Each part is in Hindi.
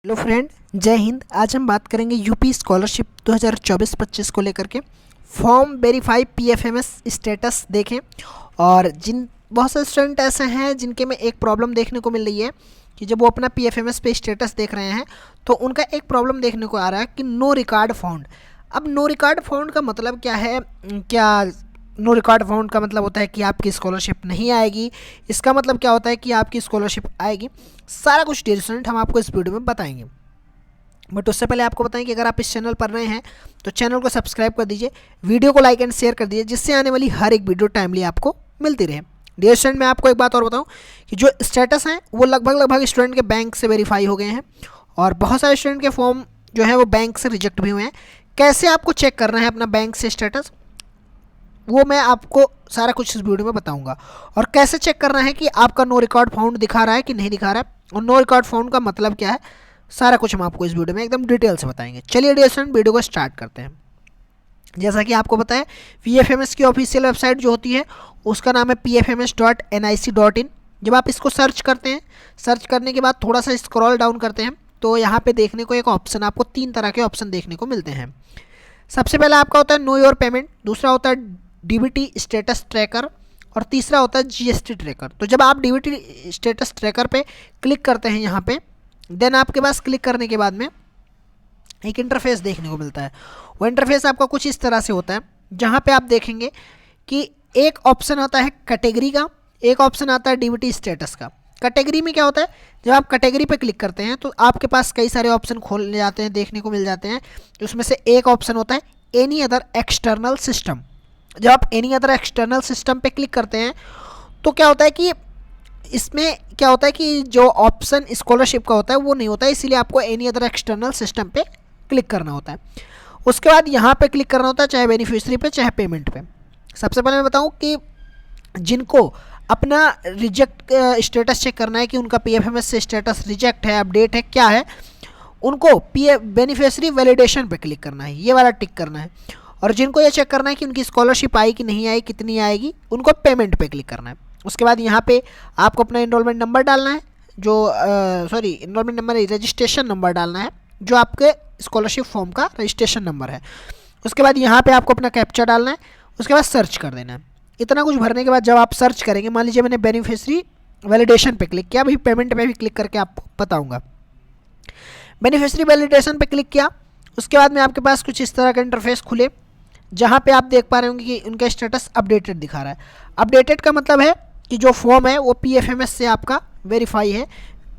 हेलो फ्रेंड, जय हिंद। आज हम बात करेंगे यूपी स्कॉलरशिप 2024-25 को लेकर के। फॉर्म वेरीफाई पीएफएमएस स्टेटस देखें। और जिन बहुत सारे स्टूडेंट ऐसे हैं जिनके में एक प्रॉब्लम देखने को मिल रही है कि जब वो अपना पीएफएमएस पे स्टेटस देख रहे हैं तो उनका एक प्रॉब्लम देखने को आ रहा है कि नो रिकॉर्ड फाउंड। अब नो रिकॉर्ड फाउंड का मतलब क्या है? क्या नो रिकॉर्ड फाउंड का मतलब होता है कि आपकी स्कॉलरशिप नहीं आएगी? इसका मतलब क्या होता है कि आपकी स्कॉलरशिप आएगी? सारा कुछ डियर स्टूडेंट हम आपको इस वीडियो में बताएंगे। बट उससे पहले आपको बताएं कि अगर आप इस चैनल पर नए हैं तो चैनल को सब्सक्राइब कर दीजिए, वीडियो को लाइक एंड शेयर कर दीजिए, जिससे आने वाली हर एक वीडियो टाइमली आपको मिलती रहे। डियर स्टूडेंट, मैं आपको एक बात और बताऊं कि जो स्टेटस हैं वो लगभग स्टूडेंट के बैंक से वेरीफाई हो गए हैं और बहुत सारे स्टूडेंट के फॉर्म जो है वो बैंक से रिजेक्ट भी हुए हैं। कैसे आपको चेक करना है अपना बैंक से स्टेटस, वो मैं आपको सारा कुछ इस वीडियो में बताऊंगा। और कैसे चेक करना है कि आपका नो रिकॉर्ड फाउंड दिखा रहा है कि नहीं दिखा रहा है, और नो रिकॉर्ड फाउंड का मतलब क्या है, सारा कुछ हम आपको इस वीडियो में एकदम डिटेल से बताएंगे। चलिए डियर स्टूडेंट, वीडियो को स्टार्ट करते हैं। जैसा कि आपको पता है, पीएफएमएस की ऑफिशियल वेबसाइट जो होती है उसका नाम है pfms.nic.in। जब आप इसको सर्च करते हैं, सर्च करने के बाद थोड़ा सा स्क्रॉल डाउन करते हैं तो यहाँ पे देखने को एक ऑप्शन, आपको 3 तरह के ऑप्शन देखने को मिलते हैं। सबसे पहला आपका होता है नो योर पेमेंट, दूसरा होता है डीबीटी स्टेटस ट्रैकर, और तीसरा होता है जीएसटी ट्रैकर। तो जब आप डीबीटी स्टेटस ट्रैकर पे क्लिक करते हैं यहाँ पे, देन आपके पास क्लिक करने के बाद में एक इंटरफेस देखने को मिलता है। वो इंटरफेस आपका कुछ इस तरह से होता है, जहाँ पे आप देखेंगे कि एक ऑप्शन आता है कैटेगरी का, एक ऑप्शन आता है डीबीटी स्टेटस का। कैटेगरी में क्या होता है, जब आप कैटेगरी पे क्लिक करते हैं तो आपके पास कई सारे ऑप्शन खोल जाते हैं, देखने को मिल जाते हैं। उसमें से एक ऑप्शन होता है एनी अदर एक्सटर्नल सिस्टम। जब आप एनी अदर एक्सटर्नल सिस्टम पे क्लिक करते हैं तो क्या होता है कि इसमें क्या होता है कि जो ऑप्शन स्कॉलरशिप का होता है वो नहीं होता है, इसीलिए आपको एनी अदर एक्सटर्नल सिस्टम पे क्लिक करना होता है। उसके बाद यहाँ पे क्लिक करना होता है, चाहे बेनिफिशियरी पे चाहे पेमेंट पे। सबसे पहले मैं बताऊँ कि जिनको अपना रिजेक्ट स्टेटस चेक करना है कि उनका पीएफएमएस से स्टेटस रिजेक्ट है, अपडेट है, क्या है, उनको बेनिफिशियरी वैलिडेशन पे क्लिक करना है, ये वाला टिक करना है। और जिनको ये चेक करना है कि उनकी स्कॉलरशिप आई कि नहीं आई, कितनी आएगी, उनको पेमेंट पे क्लिक करना है। उसके बाद यहाँ पे आपको अपना इनरोलमेंट नंबर डालना है, जो इनरोलमेंट नंबर नहीं, रजिस्ट्रेशन नंबर डालना है, जो आपके स्कॉलरशिप फॉर्म का रजिस्ट्रेशन नंबर है। उसके बाद यहाँ पे आपको अपना कैप्चा डालना है, उसके बाद सर्च कर देना है। इतना कुछ भरने के बाद जब आप सर्च करेंगे, मान लीजिए मैंने बेनिफिशियरी वैलिडेशन पे क्लिक किया, अभी पेमेंट पे भी क्लिक करके आपको बताऊँगा। बेनिफिशियरी वैलिडेशन पे क्लिक किया, उसके बाद में आपके पास कुछ इस तरह का इंटरफेस खुले, जहाँ पे आप देख पा रहे होंगे कि उनका स्टेटस अपडेटेड दिखा रहा है। अपडेटेड का मतलब है कि जो फॉर्म है वो पीएफएमएस से आपका वेरीफाई है,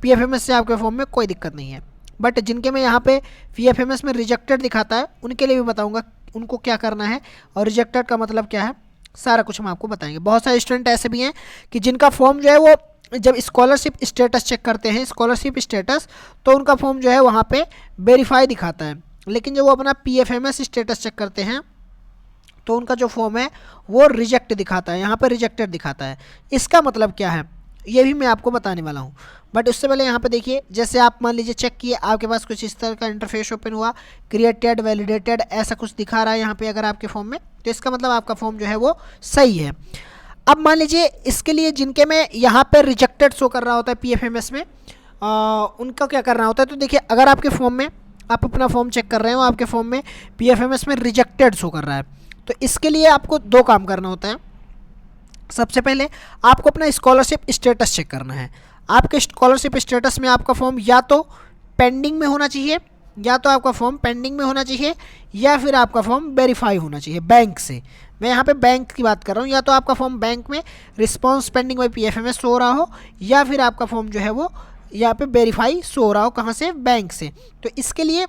पीएफएमएस से आपके फॉर्म में कोई दिक्कत नहीं है। बट जिनके में यहाँ पे पीएफएमएस में रिजेक्टेड दिखाता है उनके लिए भी बताऊँगा उनको क्या करना है, और रिजेक्टेड का मतलब क्या है, सारा कुछ हम आपको बताएंगे। बहुत सारे स्टूडेंट ऐसे भी हैं कि जिनका फॉर्म जो है वो जब स्कॉलरशिप स्टेटस चेक करते हैं, स्कॉलरशिप स्टेटस, तो उनका फॉर्म जो है वहाँ पे वेरीफाई दिखाता है, लेकिन जब वो अपना पीएफएमएस स्टेटस चेक करते हैं तो उनका जो फॉर्म है वो रिजेक्ट दिखाता है, यहाँ पे रिजेक्टेड दिखाता है। इसका मतलब क्या है ये भी मैं आपको बताने वाला हूँ। बट उससे पहले यहाँ पे देखिए, जैसे आप मान लीजिए चेक किए, आपके पास कुछ इस तरह का इंटरफेस ओपन हुआ, क्रिएटेड वैलिडेटेड ऐसा कुछ दिखा रहा है यहाँ पे अगर आपके फॉर्म में, तो इसका मतलब आपका फॉर्म जो है वो सही है। अब मान लीजिए इसके लिए जिनके में यहाँ पर रिजेक्टेड शो कर रहा होता है पीएफएमएस में, उनका क्या करना होता है, तो देखिए अगर आपके फॉर्म में, आप अपना फॉर्म चेक कर रहे हो, आपके फॉर्म में पीएफएमएस में रिजेक्टेड शो कर रहा है, तो इसके लिए आपको 2 काम करना होता है। सबसे पहले आपको अपना स्कॉलरशिप स्टेटस चेक करना है। आपके स्कॉलरशिप स्टेटस में आपका फॉर्म या तो पेंडिंग में होना चाहिए, या तो आपका फॉर्म पेंडिंग में होना चाहिए, या फिर आपका फॉर्म वेरीफाई होना चाहिए बैंक से। मैं यहाँ पे बैंक की बात कर रहा हूँ, या तो आपका फॉर्म बैंक में response pending by PFMS show हो रहा हो, या फिर आपका फॉर्म जो है वो यहाँ पे वेरीफाई शो हो रहा हो, कहाँ से, बैंक से। तो इसके लिए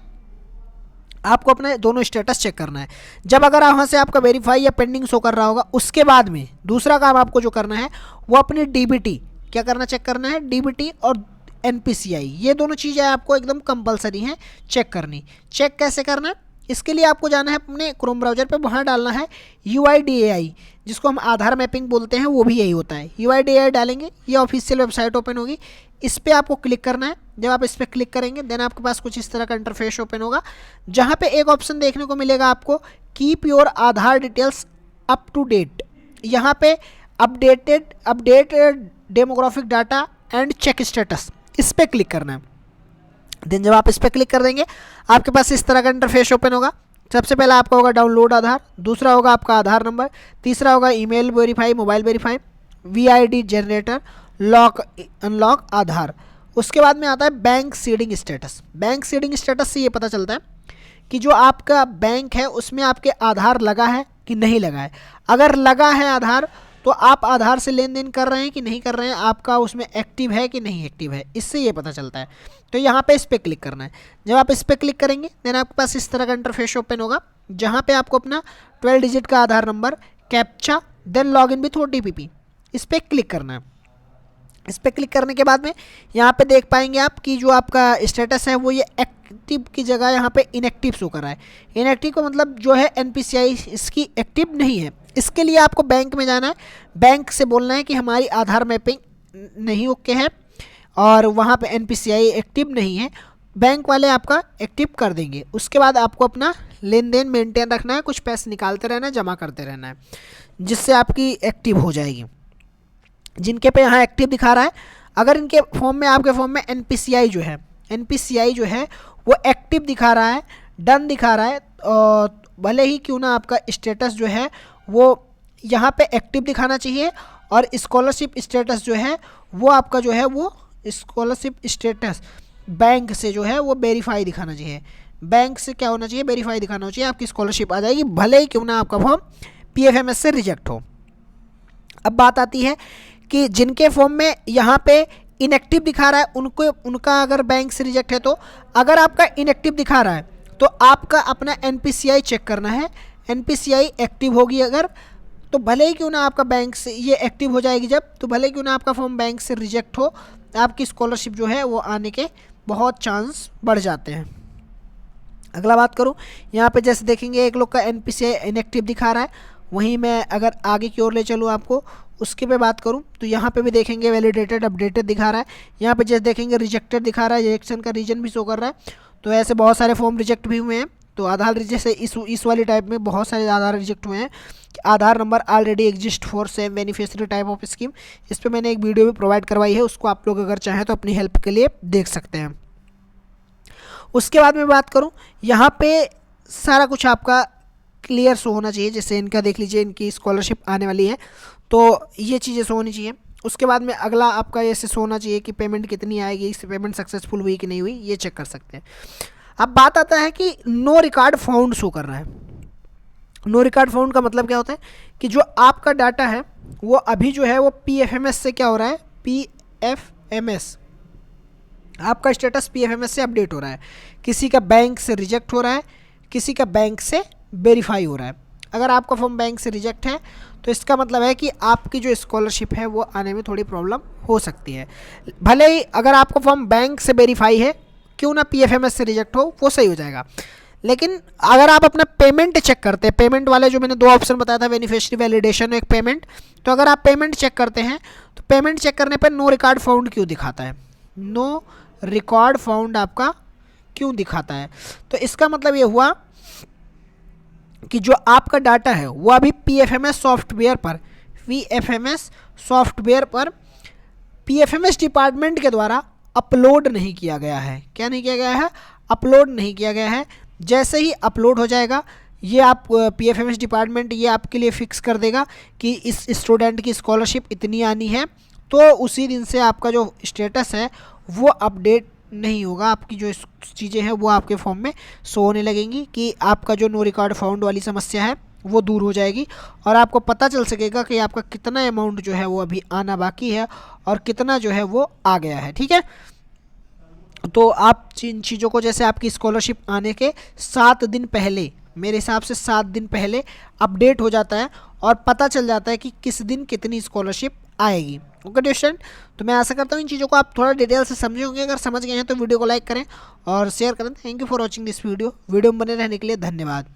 आपको अपने दोनों स्टेटस चेक करना है। जब अगर वहाँ से आपका वेरीफाई या पेंडिंग शो कर रहा होगा, उसके बाद में दूसरा काम आपको जो करना है वो अपनी डीबीटी क्या करना, चेक करना है। डीबीटी और एनपीसीआई, ये दोनों चीज़ें आपको एकदम कंपलसरी हैं चेक करनी। चेक कैसे करना है, इसके लिए आपको जाना है अपने क्रोम ब्राउज़र पे, वहाँ डालना है UIDAI, जिसको हम आधार मैपिंग बोलते हैं, वो भी यही होता है। UIDAI डालेंगे, ये ऑफिशियल वेबसाइट ओपन होगी, इस पर आपको क्लिक करना है। जब आप इस पर क्लिक करेंगे देन आपके पास कुछ इस तरह का इंटरफेस ओपन होगा, जहाँ पे एक ऑप्शन देखने को मिलेगा आपको, keep your Aadhaar details up to date. यहाँ पे update demographic data and check status, इस पर क्लिक करना है। देन जब आप इस पर क्लिक कर देंगे आपके पास इस तरह का इंटरफेस ओपन होगा। सबसे पहला आपका होगा डाउनलोड आधार, दूसरा होगा आपका आधार नंबर, तीसरा होगा email verify, mobile verify, VID generator, lock unlock Aadhaar. उसके बाद में आता है bank seeding status. Bank seeding status से ये पता चलता है कि जो आपका बैंक है उसमें आपके आधार लगा है कि नहीं लगा है। अगर लगा है आधार तो आप आधार से लेन देन कर रहे हैं कि नहीं कर रहे हैं, आपका उसमें एक्टिव है कि नहीं एक्टिव है, इससे ये पता चलता है। तो यहाँ पे इस पर क्लिक करना है। जब आप इस पर क्लिक करेंगे देन आपके पास इस तरह का इंटरफेस ओपन होगा, जहाँ पे आपको अपना 12 डिजिट का Aadhaar number, captcha, then log in with OTP, इस पर क्लिक करना है। इस पर क्लिक करने के बाद में यहाँ पे देख पाएंगे आप कि जो आपका स्टेटस है वो ये एक्टिव की जगह यहाँ पे इनएक्टिव शो कर रहा है। इनएक्टिव का मतलब जो है NPCI इसकी एक्टिव नहीं है। इसके लिए आपको बैंक में जाना है, बैंक से बोलना है कि हमारी आधार मैपिंग नहीं ओके है और वहाँ पे NPCI एक्टिव नहीं है। बैंक वाले आपका एक्टिव कर देंगे। उसके बाद आपको अपना लेन देन मेंटेन रखना है, कुछ पैसे निकालते रहना है, जमा करते रहना है, जिससे आपकी एक्टिव हो जाएगी। जिनके पे यहाँ एक्टिव दिखा रहा है, अगर इनके फॉर्म में आपके फॉर्म में NPCI जो है वो एक्टिव दिखा रहा है, डन दिखा रहा है, और भले ही क्यों ना आपका स्टेटस जो है वो यहाँ पे एक्टिव दिखाना चाहिए, और स्कॉलरशिप स्टेटस जो है वो आपका जो है वो स्कॉलरशिप स्टेटस बैंक से जो है वो वेरीफाई दिखाना चाहिए। बैंक से क्या होना चाहिए, वेरीफाई दिखाना चाहिए, आपकी स्कॉलरशिप आ जाएगी, भले ही क्यों ना आपका फॉर्म PFMS से रिजेक्ट हो। अब बात आती है कि जिनके फॉर्म में यहाँ पे इनएक्टिव दिखा रहा है उनका अगर बैंक से रिजेक्ट है, तो अगर आपका इनएक्टिव दिखा रहा है तो आपका अपना NPCI चेक करना है। NPCI एक्टिव होगी अगर, तो भले ही क्यों ना आपका बैंक से ये एक्टिव हो जाएगी जब, तो भले क्यों ना आपका फॉर्म बैंक से रिजेक्ट हो, आपकी स्कॉलरशिप जो है वो आने के बहुत चांस बढ़ जाते हैं। अगला बात करूँ, यहाँ पे जैसे देखेंगे एक लोग का NPCI इनएक्टिव दिखा रहा है, वहीं मैं अगर आगे की ओर ले चलूँ आपको उसके पे बात करूँ तो यहाँ पे भी देखेंगे वैलिडेटेड अपडेटेड दिखा रहा है। यहाँ पे जैसे देखेंगे रिजेक्टेड दिखा रहा है, रिजेक्शन का रीजन भी शो कर रहा है। तो ऐसे बहुत सारे फॉर्म रिजेक्ट भी हुए हैं। तो आधार जैसे इस वाली टाइप में बहुत सारे आधार रिजेक्ट हुए हैं। Aadhaar number already exist for same beneficiary type of scheme, इस पर मैंने एक वीडियो भी प्रोवाइड करवाई है, उसको आप लोग अगर चाहें तो अपनी हेल्प के लिए देख सकते हैं। उसके बाद में बात करूँ, यहाँ पे सारा कुछ आपका क्लियर शो होना चाहिए। जैसे इनका देख लीजिए, इनकी स्कॉलरशिप आने वाली है तो ये चीज़ें शो होनी चाहिए। उसके बाद में अगला आपका ऐसे शो होना चाहिए कि पेमेंट कितनी आएगी, इससे पेमेंट सक्सेसफुल हुई कि नहीं हुई, ये चेक कर सकते हैं। अब बात आता है कि नो रिकॉर्ड फाउंड शो कर रहा है। नो रिकॉर्ड फाउंड का मतलब क्या होता है कि जो आपका डाटा है वो अभी जो है वो PFMS से क्या हो रहा है, PFMS आपका स्टेटस PFMS से अपडेट हो रहा है। किसी का बैंक से रिजेक्ट हो रहा है, किसी का बैंक से वेरीफाई हो रहा है। अगर आपका फॉर्म बैंक से रिजेक्ट है तो इसका मतलब है कि आपकी जो स्कॉलरशिप है वो आने में थोड़ी प्रॉब्लम हो सकती है। भले ही अगर आपका फॉर्म बैंक से वेरीफाई है, क्यों ना PFMS से रिजेक्ट हो, वो सही हो जाएगा। लेकिन अगर आप अपना पेमेंट चेक करते हैं, पेमेंट वाले जो मैंने 2 ऑप्शन बताया था, बेनिफिशियरी वैलिडेशन और एक पेमेंट, तो अगर आप पेमेंट चेक करते हैं तो पेमेंट चेक करने पर नो रिकॉर्ड फाउंड क्यों दिखाता है, नो रिकॉर्ड फाउंड आपका क्यों दिखाता है। तो इसका मतलब ये हुआ कि जो आपका डाटा है वो अभी PFMS सॉफ्टवेयर पर, VFMS सॉफ्टवेयर पर PFMS डिपार्टमेंट के द्वारा अपलोड नहीं किया गया है। क्या नहीं किया गया है, अपलोड नहीं किया गया है। जैसे ही अपलोड हो जाएगा ये आप PFMS डिपार्टमेंट ये आपके लिए फिक्स कर देगा कि इस स्टूडेंट की स्कॉलरशिप इतनी आनी है, तो उसी दिन से आपका जो स्टेटस है वो अपडेट नहीं होगा। आपकी जो चीज़ें हैं वो आपके फॉर्म में शो होने लगेंगी कि आपका जो नो रिकॉर्ड फाउंड वाली समस्या है वो दूर हो जाएगी, और आपको पता चल सकेगा कि आपका कितना अमाउंट जो है वो अभी आना बाकी है और कितना जो है वो आ गया है। ठीक है, तो आप इन चीज़ों को, जैसे आपकी स्कॉलरशिप आने के 7 दिन पहले, मेरे हिसाब से 7 दिन पहले अपडेट हो जाता है और पता चल जाता है कि किस दिन कितनी स्कॉलरशिप आएगी। ओके डियर, तो मैं आशा करता हूँ इन चीज़ों को आप थोड़ा डिटेल से समझे होंगे। अगर समझ गए हैं तो वीडियो को लाइक करें और शेयर करें। Thank you for watching this video में बने रहने के लिए धन्यवाद।